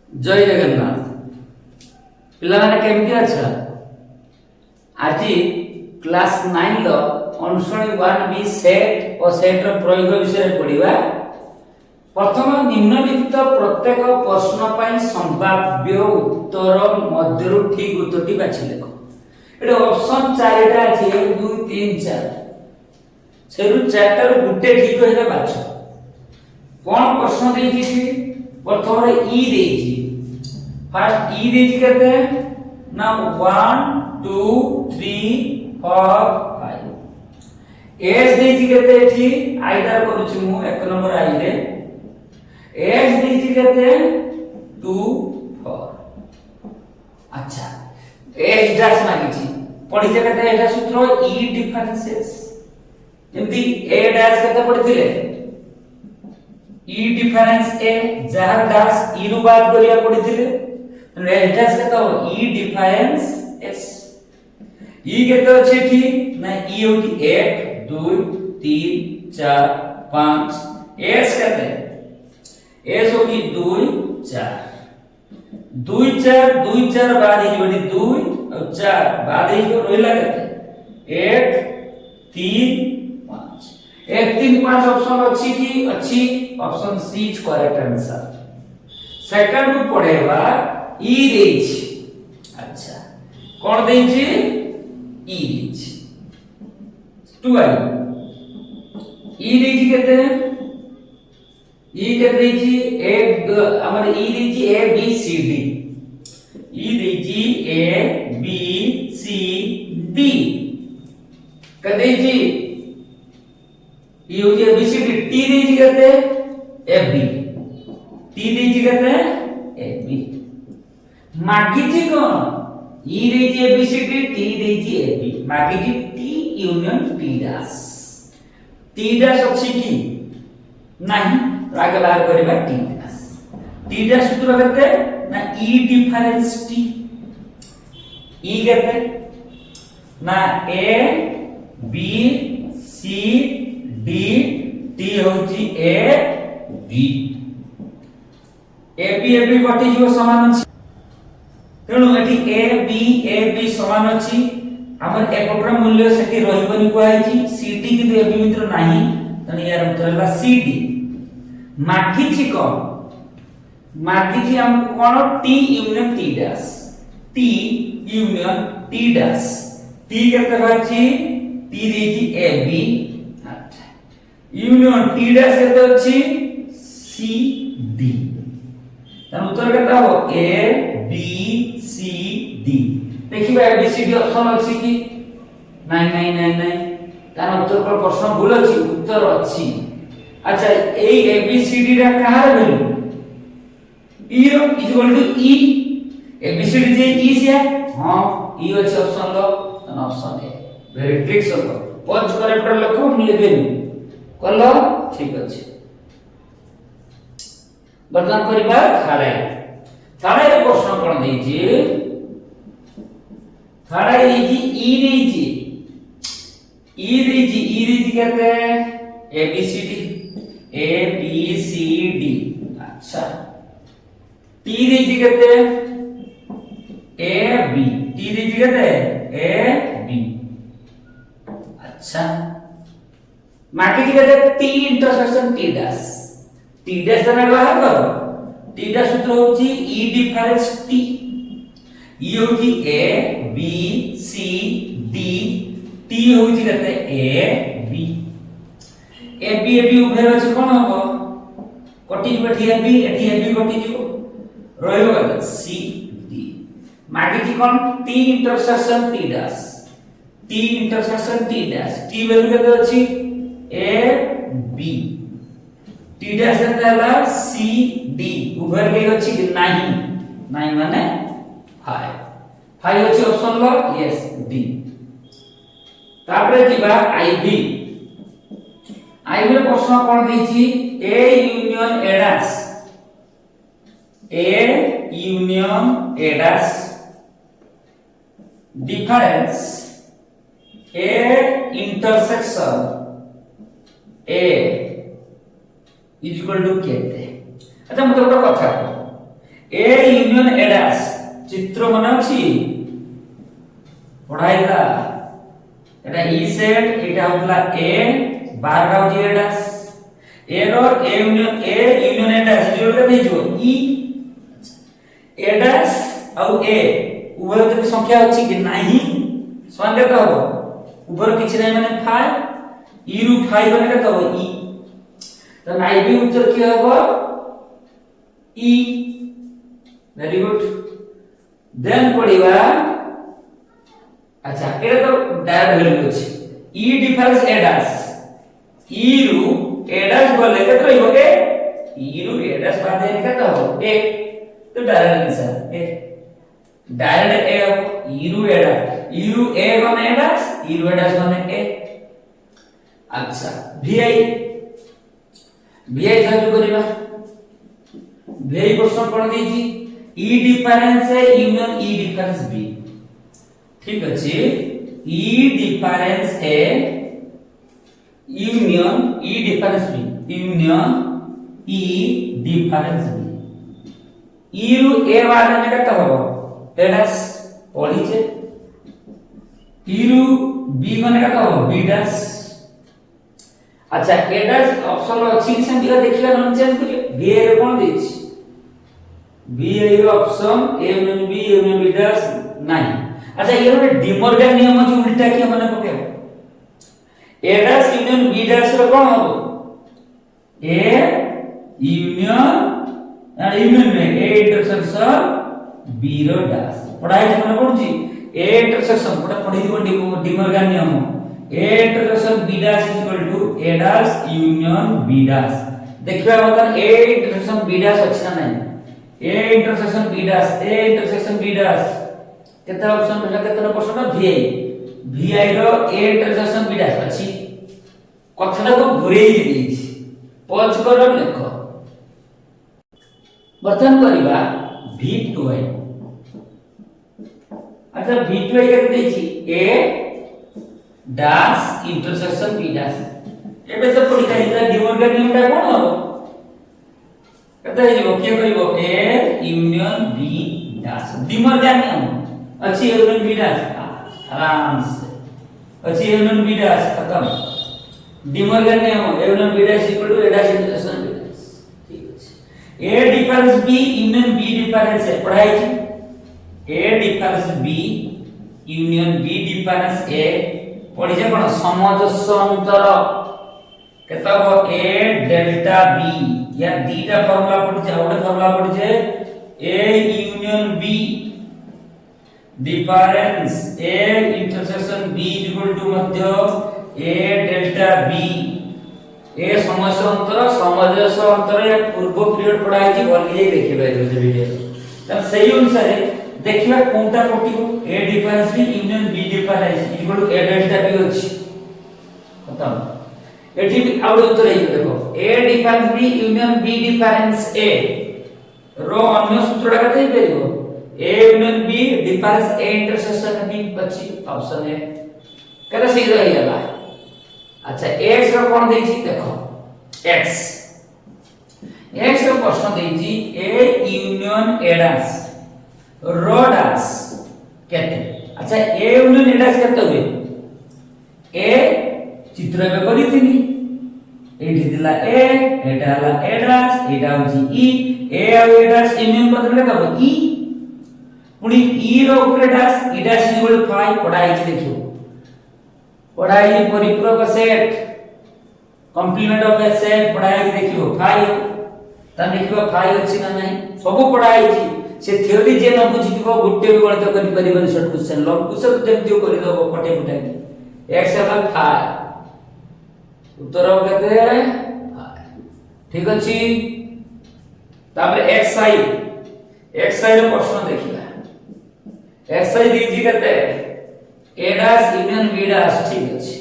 जय जगन्नाथ पिलाने केमती अच्छा आज क्लास 9 लो अनुश्रेणी 1 बी सेट और सेट रो प्रयोग विषय पढ़िबा। प्रथम निम्नलिखित प्रत्येक प्रश्न पई संभाव्य उत्तर मध्यरु ठीक उत्तरटी बाछि लेखो। एटा ऑप्शन 4 टा अछि 1 2 3 4 सेरु 4 टा गुटे ठीक होइबा बाछ। कोन प्रश्न देछि कि प्रथम रे ई देछि फर्स्ट ई देछि केते ना 1 2 3 4 5 एस देछि केते एठी आइडर करूछि मु एक नंबर आई रे एस देछि केते 2 4 अच्छा एस डैश मागिछि पढि जे केते एटा सूत्र ई डिफरेंसेस जेमति ए डैश केते पढिथिले ई डिफरेंस ए जहां डैश ई रु बात करिया पढिथिले एस डैश केते हो ई डिफरेंस एस ई केते अछि थी ना ई होती 1 2 3 4 5 एस केते एस होती 2 4 2 4 2 4 बाद ही बडी 2 और 4 बाद ही को रोइला केते 1 3 5 1 3 5 ऑप्शन अछि कि अछि option C is correct answer. Second को पढेबा ई देछि अच्छा कोन देछि ई देछि 2 ई देछि केते ई केते देछि एक हमर ई देछि A B C D E देछि ए बी सी डी केते देछि ई हो जे बी सी डी टी देछि केते एफ बी टी देछि केते एफ बी मागिछि कोन ई देछि A B C D T देछि एफ बी मागिछि टी यूनियन टी डैश अछि कि नाही आगे बाहर करबा टी डैश सूत्र केते ना ई डिफरेंस टी ई केते ना ए बी सी डी टी होची ए बी ए बी कटि जो समान अछि तेणु एठी ए बी समान अछि हमर एकटर मूल्य सेठी रहिबनी कोआइछि सीडी किंतु ए बी मित्र नाही तने यार उत्तर होला सीडी मागिछि कोन मागिछि हम कोन T union T dash T union T dash T केते होछि टी देछि ए बी अच्छा यूनियन टी डैश केते अछि सी डी तन उत्तर केते हो ए बी सी डी देखिबा A B C D option अछि कि नहीं तार उत्तर पर प्रश्न भूल अछि उत्तर अछि अच्छा ए ए बी सी डी रा कहार वैल्यू ई रो इज इक्वल टू ई ए बी सी डी जे ई से हां ई अछि ऑप्शन लो तन ऑप्शन ए वेरी ट्रिक्स हो पॉज करेक्टर लिखो हम लिखेनी कलो ठीक अछि वर्तमान करिबा थारे रे प्रश्न कोन देछि थारे देछि ई देछि कहते ए बी सी डी अच्छा टी देछि कहते ए बी टी देछि कहते ए बी अच्छा माके कहते टी इंटरसेक्शन टी डैश ने बाहर करो टी डैश सूत्र होची ई डिफरेंस टी ई होची ए बी सी डी टी होची कहते ए बी उभय अछि कोन हबो कटि बैठी ए बी कटि जिवो रहइबो कहते सी डी मागे की कोन T intersection T dash T value केते अछि ए बी टी डैश केते हला सी डी उभय के अछि कि नाही माने 5 अछि ऑप्शन लो यस डी तापरे जिबा आईबी प्रश्न कोन देछि A union A dash difference A intersection A is equal to केते अच्छा मतलब कथा ए यूनियन ए डैश चित्र मन अछि पढ़ाइला एटा ई सेट एटा होतला ए बार राउ जी ए डैश ए रो ए यूनियन ए डैश जोड़ के दे जो ई ए डैश और ए उभय जति संख्या अछि कि नाही समान के हो उभर किछ नै माने 5 ई रु 5 माने के हो ई तो नाइ भी उत्तर की हो ई वेरी गुड देन पढ़िबा अच्छा एटा तो डायरेक्ट वैल्यू अछि ई डिफरेंस ए डैश ई रु ए डैश बोले के तो हो ए ई रु ए डैश बाद देने का हो ए तो डायरेक्ट आंसर ए डायरेक्ट ए ई रु ए बने ए डैश ई रु ए डैश बने ए अच्छा vi जाजू करिबा vi क्वेश्चन पढ़ देजी ई डिफरेंस है यूनियन ई डिफरेंस बी ठीक अछि ई डिफरेंस है यूनियन ई डिफरेंस बी यूनियन ई डिफरेंस बी ई रु ए वाला में कत हो एडस पढ़ी जे ई रु बी माने कत हो बी डैश अच्छा एडस ऑप्शन अछि कि सेम दिया देखिबा नन चेंज करियो बी ए कोन देछि बी ए रो option A union B dash नाही अच्छा ये रे डिमॉर्गन नियम अछि उल्टा के माने पकेबो A dash union B dash रो कोन हो ए यूनियन एंड यूनियन में ए इंटरसेक्शन बी रो डैश पढ़ाई जे माने पढुची ए इंटरसेक्शन पढ़ा पढ़ी दिबो डिमॉर्गन नियम A intersection B dash equal to A dash union B dash देखिबा मतलब ए इंटरसेक्शन बी डैश अछि ना नहीं ए इंटरसेक्शन बी डैश केतना ऑप्शन मिला केतना प्रश्न vi रो ए इंटरसेक्शन बी डैश अछि कथना को घुरेई देछि पॉज करो लिखो बर्तन करिबा v2i अच्छा v2i के देछि a dash intersection B dash एबे तो पढ़ी जाई डिमॉर्गन नियमटा कोन हो कत हेजो के करिवो a union b dash De Morgan नियम अछि यूनियन b डैश आराम से अछि यूनियन b डैश खत्म डिमॉर्गन नियम union b dash equal to a dash intersection b dash ठीक अछि a difference b union b difference है पढ़ाई छी a difference b union b difference a पढ़ी जे कोन समजस्व अंतर केता हो a डेल्टा b या दीटा फार्मूला पढ़ जे और फार्मूला पढ़ जे a union b difference a intersection b equal to मध्य a डेल्टा b ए समस्या अंतर या पूर्व पीरियड पढ़ाई जी भलिए देखिबे जे वीडियो त सही अनुसार देखिबा कोनटा कोटिबो a difference b union b difference equal to a delta b अछि खत्म एठी भी आउट उत्तर है देखो a difference b union b difference a रो अन्य सूत्रटा कते पेरिबो a union b difference a intersection b अछि ऑप्शन है केते सीधा हो जाला अच्छा x रो कोन देछि देखो x रो प्रश्न देछि a यूनियन a डैश रो डैश केते अच्छा a यूनियन a डैश केते हुए a चित्र में करिथिनी एठी दिला a एटा हला a डैश एटा होची e a और a डैश यूनियन बदले करबो e पुनी e रो ऊपर डैश e डैश इक्वल 5 पढ़ाई छी देखियो पढ़ाई परिपूरक set complement of a set पढ़ाई देखियो 5 त देखियो 5 अछि ना नहीं सब पढ़ाई छी से थ्योरी जे न बुझिथिबो गुटे भी गणित करि परिबन शॉर्ट क्वेश्चन लॉन्ग क्वेश्चन जेतियो करि दबो फटे फटाकी x = 5 उत्तर केते 5 ठीक अछि तापर xi रो प्रश्न देखिबा xi दीजी केते a dash union b dash ठीक अछि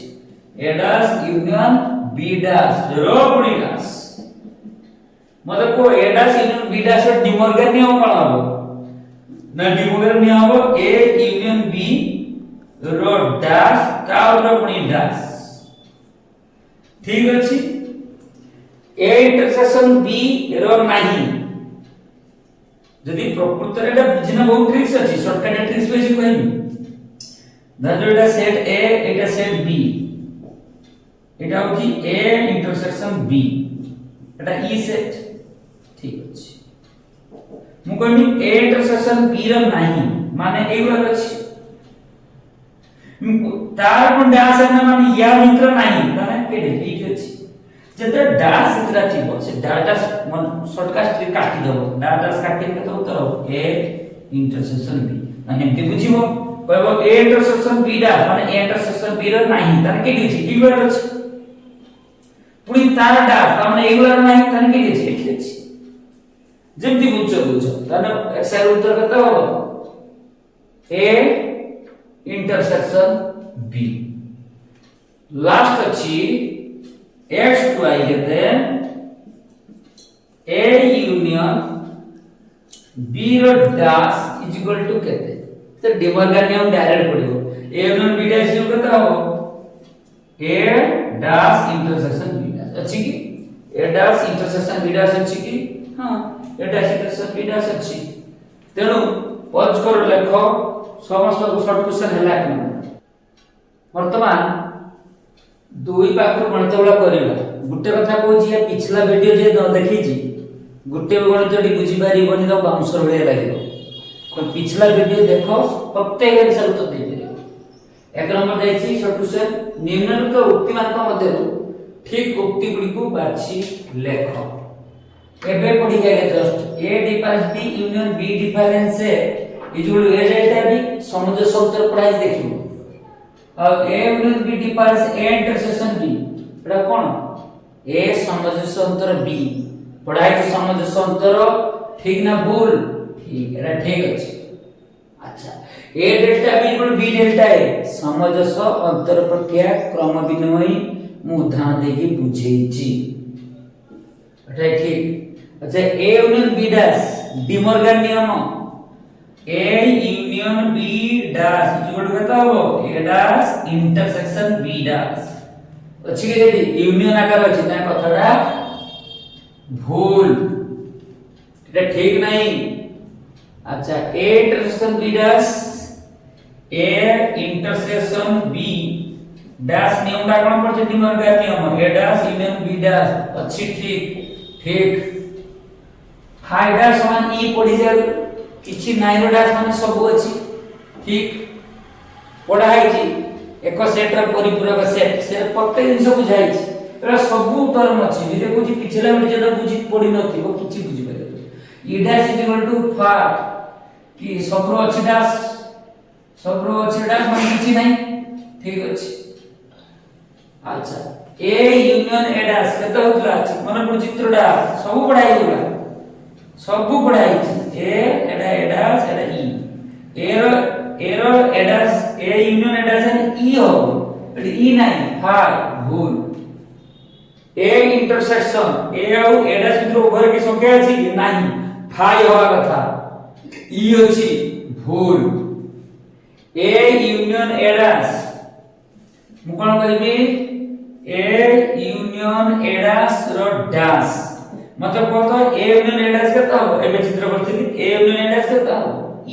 a dash union b dash रो पुनी डैश मतलब को a dash union b dash रो डिमॉर्गन नियम कोन हो ना डिमॉर्गन नियम हो a यूनियन b रो डैश ता रो पुनी डैश ठीक अछि a इंटरसेक्शन b रो नाही जदि प्रकृत रे एटा बुझिना बहुत ट्रिक्स अछि शॉर्टकट ट्रिक्स बेसी कहनी धर एटा सेट ए एटा सेट बी एटा होची ए इंटरसेक्शन बी एटा ई सेट ठीक अछि मु कहनी ए इंटरसेक्शन बी र नाही माने एगुला अछि तार कोन डैश है माने या मित्र नाही माने केडे ठीक अछि जते डैश इतरा थिबो से डाटा मन शॉर्टकट ट्रिक काटी दबो डाटा काटी के तो उत्तर ए इंटरसेक्शन बी माने एमती बुझिबो कहबो ए इंटरसेक्शन बी डा माने ए इंटरसेक्शन बी र नाही तार केडे अछि एगुला अछि पुनी तार डैश माने एगुला नाही तार केडे अछि ठीक अछि जेमती बुझो ताने एक्सेल उत्तर केते हो ए इंटरसेक्शन बी लास्ट अछि x to y केते a यूनियन b रो डैश इज इक्वल टू केते से डिमॉर्गन नियम डायरेक्ट पडिबो a union b dash equal केते हो a dash intersection b dash अछि कि a dash intersection b dash अछि कि हां a dash intersection b dash अछि तेनु पॉज कर लेखो समस्त को शॉर्ट क्वेश्चन हैला कि वर्तमान दुई पाखर गणितबला करिला गुटे कथा कहूची या पिछला वीडियो जे न देखी छी गुटे गणितडी बुझी पारिबोनी तो बाउंसर भले लागिबो तो पिछला वीडियो देखो प्रत्येक आंसर उत्तर दे दिबो एक नंबर देछि शॉर्ट क्वेश्चन निम्नलिखित उक्ति मान मध्य ठीक उक्ति गुडी को बाछि लेखो एबे पढी जाय just A difference B union B difference से इजुल ए जायता भी समुद्र सूत्र पढ़ाई देखिबो अब a union b difference a intersection b Etah cone a समजसंतर b पढ़ाई के समजसंतर ठीक ना भूल ठीक एटा ठीक अछि अच्छा a delta b equal b delta a समजस अंतर प्रक्रिया क्रम विनिमय मु उदाहरण देके बुझेई छी एटा ठीक अच्छा a union b dash De Morgan नियम a union b dash equal to केता हो a dash intersection b dash अछि के जदी यूनियन आकार अछि ना कथरा भूल एटा ठीक नहीं अच्छा a intersection b dash a intersection b dash नियम ता कोन पड़छ डिमॉर्गन नियम a dash union b dash अछि ठीक ठीक हाई डैश समान e पड़ी जाय किछि नाइन डैश माने सब अछि ठीक पढ़ाई छी एक सेट र परिपूरक सेट से प्रत्येक जिंस बुझाई छी एरा सब टर्म अछि जे देखु पिछला वीडियो जे बुझी पड़ी नथिबो किछि बुझी पारे ई डैश इज इक्वल टू फार कि सब रो अछि डैश माने किछि नाही ठीक अछि अच्छा ए यूनियन ए डैश केते होतला मन पर चित्रडा सब पढ़ाई होला सब पढ़ाई छी ए एडा डैश एडा ई arrow A dash A union A dash ई हो एडी ई नाही फार भूल ए इंटरसेक्शन ए और ए डैश बितर ओभर के संख्या अछि कि नाही फाई होवा कथा ई अछि भूल ए यूनियन ए डैश मु कोन कहबी ए यूनियन ए डैश रो डैश मतलब कोतो a यूनियन a डैश केता हो एबे चित्र करथिबी a यूनियन a डैश केता हो e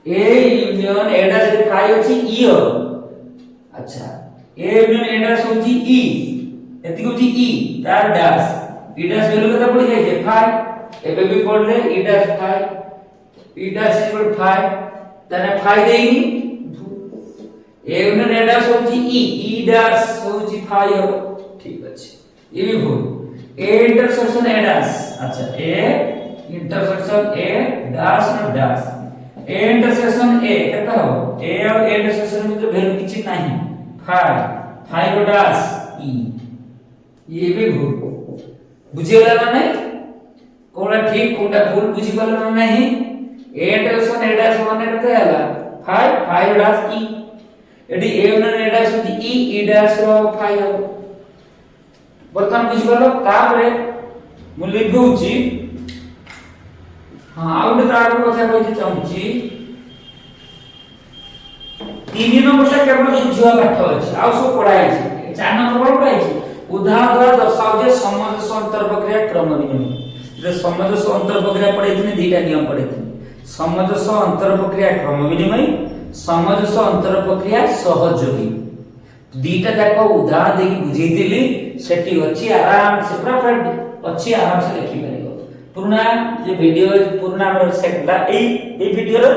a union a dash रे फाई अछि e हो अच्छा a यूनियन a डैश होची e एति होची e तार डैश e डैश वैल्यू केता पड़ी जाय छै फाई एबे भी पढ़ले e dash phi e dash equal phi तने phi देइनी a union a dash होची e डैश होची फाई हो ठीक अछि ये भी भूल a इंटरसेक्शन a डैश अच्छा a इंटरसेक्शन a डैश और डैश a इंटरसेक्शन a केता हो a और a इंटरसेक्शन में तो वैल्यू किछि नाही फाई और डैश e ये भी भूल बुझियला ना नहीं कोना ठीक कोना भूल बुझि पाला ना नहीं a इंटरसेक्शन a डैश माने केते हला फाई और डैश e एडी a और a डैश होती e डैश रो फाई हो बर्तमान बुझि पालो तापरे मु लिखुची हां आउट तार कथा कहते चाहूची 3 नंबर से केवल बुझिवा पाठ अछि आ सब पढ़ाई छै 4 नंबर पढ़ाई छै उदाहरण द्वारा दर्शाओ जे समझ अंतर प्रक्रिया क्रम विनिमय जो समजस अंतर प्रक्रिया पढ़े दीटा नियम पढ़े समजस अंतर प्रक्रिया क्रम विनिमय समजस अंतर प्रक्रिया सहयोगी दीटा जाक उदाहरण देकी बुझेइतिली सेठी अछि आराम से पूरा अच्छी आराम से लिखि परिबो पुराना जे वीडियो पुराना हमर सेटला ए वीडियो रो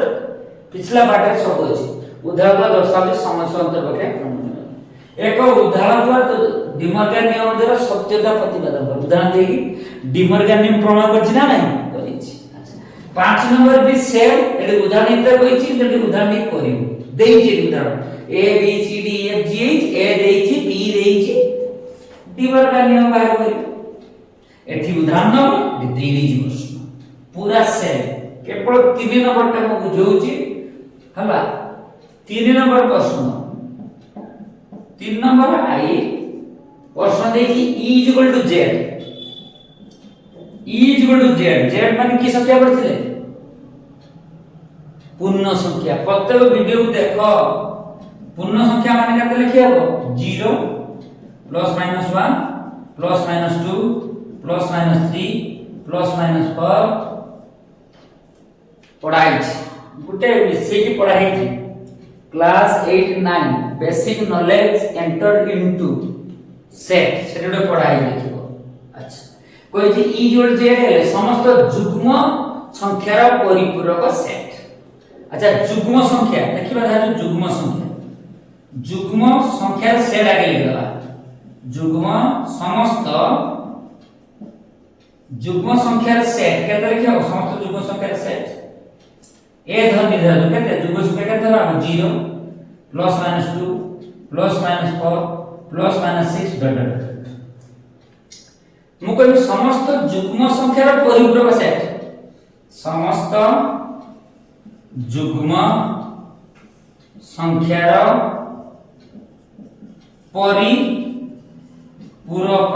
पिछला पार्ट सब अछि उदाहरण दर्शावे समस्या अंतर प्रक्रिया क्रम एक उदाहरण द्वारा डिमर्गन नियम द्वारा सत्यता प्रतिपादन कर उदाहरण देगी डिमर्गन नियम प्रमाण करछि ना नहीं करिछि अच्छा 5 नंबर भी सेम एडी उदाहरण इतर कहिछि जेडी उदाहरण करिवो देइछि उदाहरण A B C D F G H A देइछि बी देइछि डिमर्गन नियम बाहर करिवो एठी उदाहरण नंबर देइछि प्रश्न पूरा सेम केवल 3 नंबर टा म बुझौछि हला 3 नंबर प्रश्न 3 नंबर आई प्रश्न देखी E = Z E = Z Z माने की संख्या पढ़थिले पूर्ण संख्या प्रत्येक वीडियो को देखो पूर्ण संख्या माने केते लिखि हबो 0 +- 1 +- 2 +- 3 +- 4 पढ़ाई गुटे विषय की पढ़ाई थी class 8 9 basic knowledge enter into set set पढ़ाई लिखिबो अच्छा कोइ जे E = Z हेले समस्त युग्म संख्यार परिपूरक सेट अच्छा युग्म संख्या देखिबा धा युग्म संख्यार सेट आगे लिखबा युग्म समस्त युग्म संख्यार सेट केते लिखिबो समस्त युग्म संख्यार सेट ए धर निर्धारण केते युग्म संख्या केते हबो 0 +- 2 +- 4 +- 6 मु कहबी समस्त युग्म संख्यार परिपूरक सेट समस्त युग्म संख्यार परिपूरक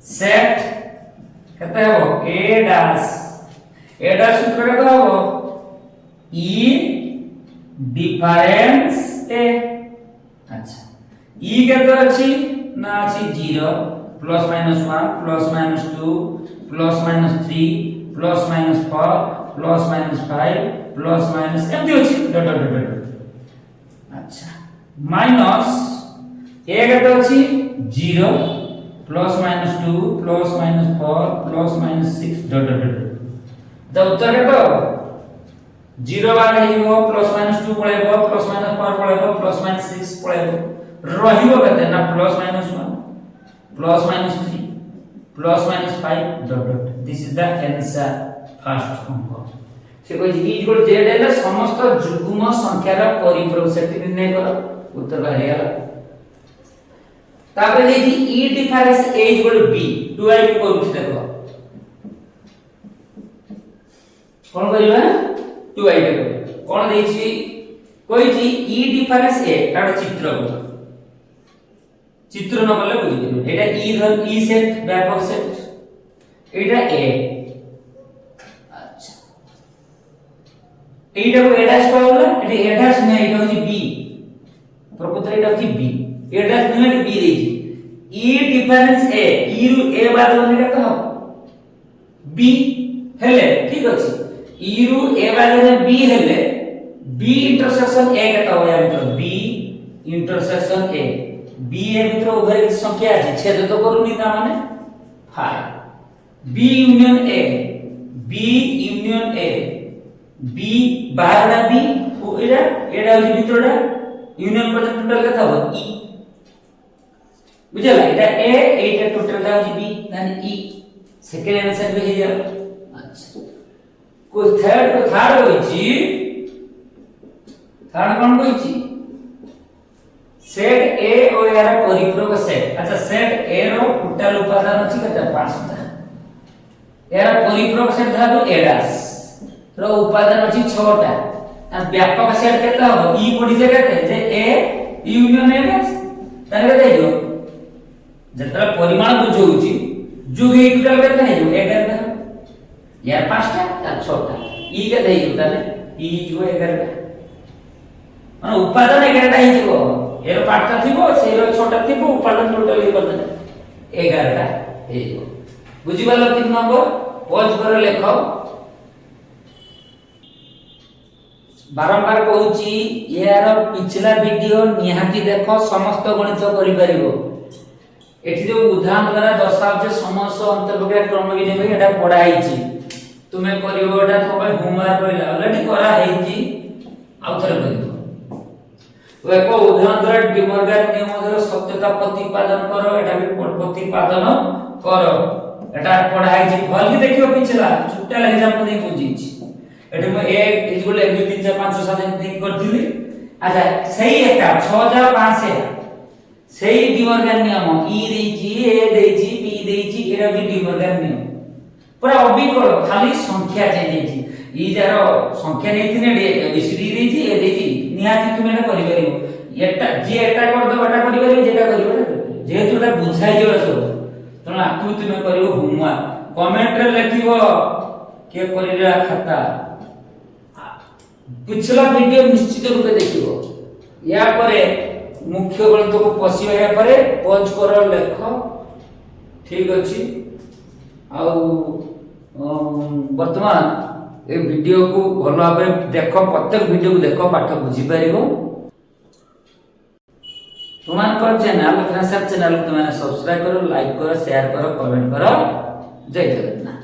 सेट केते हबो ए डैश सूत्र केते हबो E डिफरेंस ए अच्छा E केते अछि ना अछि 0 +- 1 +- 2 +- 3 +- 4 +- 5 +- एमती अछि डॉट डॉट डॉट अच्छा माइनस ए केते अछि 0 +- 2 +- 4 +- 6 डॉट डॉट डॉट द उत्तर केते 0 बार हेइबो +- 2 पळेबो +- 4 पळेबो +- 6 पळेबो रहिबो केते ना +- 1 +- 3 +- 5 dot dot this is the answer first अंक से कोइ E = Z हेले समस्त युग्म संख्यार परिपूरक सेट निर्णय करो उत्तर बाहर गेला तापर देखि E difference A = B 2i को करू देखो कोन करिबा 2i को कोन देछि कहिछि E डिफरेंस A काड चित्र न कले बुझि जेबे एटा E धर E सेट व्यापक सेट एटा A अच्छा एटा को A डैश कहला एटा A डैश नै एटा होछि B प्रकृत एटा होछि B A डैश नै B देछि E डिफरेंस A E रु A बाद बने केते हो B हेले ठीक अछि E रु A बाद बने B हेले B इंटरसेक्शन A केते हो या मित्र B इंटरसेक्शन A B ए मित्र उभय की संख्या अछि छेद तो करूनी ता माने 5 B union A B बाहरना B एटा होछि मित्रडा यूनियन पर टोटल केते हो E बुझला एटा A एटा टोटल होछि B यानी E सेकंड आंसर भी हे अच्छा को थर्ड होछि थर्ड कोन होछि सेट A और यार परिपूरक सेट अच्छा सेट A रो टोटल उपादान अछि केते 5टा यार परिपूरक सेट धातु A डैश रो उपादान अछि 6टा आ व्यापक सेट केते हो E पडी जे केते जे A यूनियन A डैश ताने केते हेजो जतरा परिमाण बुझौछि जुग ए टोटल केते हेजो 11टा यार 5टा आ 6टा E केते हेजो ताने E जो 11टा माने उपादान 11टा हेजो एरो 5टा थिबो सेरो 6टा थिबो उपादान टोटल हे करदे 11टा हेजो बुझिबालो 3 नंबर पॉज कर लेख बारंबार कहूची यार पिछला वीडियो निहाती देखो समस्त गणित करि परिबो एठी जो उदाहरण द्वारा दर्शाव जे समस्त अंतर्प्रक्रिया क्रम विनिमय एटा पढा आइची तुमे करिवो एटा तो भाई होमवर्क रहला ऑलरेडी करा आइची आउथरे करिवो तो एक उदाहरण द्वारा डिमॉर्गन नियम द्वारा सत्यता प्रतिपादन करो एटा भी प्रतिपादन करो एटा पढा आइची भल की देखियो पिछला छुट्टा एग्जांपल दे बुझीची एठी म 1 इक्वल 1 2 3 4 5 6 7 ठीक करथिली अच्छा सही एटा 6500 सही डिमॉर्गन नियम ई देची ए देची बी देची एटा भी डिमॉर्गन नियम पूरा अबिकल खाली संख्या चेंज देची ई जारो संख्या नेथिने एबीसीडी देची ए देची निहाती तुमे ना करि परिबो एटा जे एटा कर दो एटा करि परिबो जेटा करिवो जेहेतु एटा बुझाइ जेबो सब तणा आकु तुमे करिवो होमवर्क कमेंट रे लिखिवो के करिरा खाता पिछला वीडियो निश्चित रूप देखिवो या परे मुख्य गणित को पसिबा या परे पॉज करो लेख ठीक अछि आ वर्तमान ए वीडियो को भलो भाबे देखो प्रत्येक वीडियो को देखो पाठ बुझी परिबो तुमान को चैनल फ्रेंड्स चैनल को तुमने सब्सक्राइब करो लाइक करो शेयर करो कमेंट करो जय जगन्नाथ।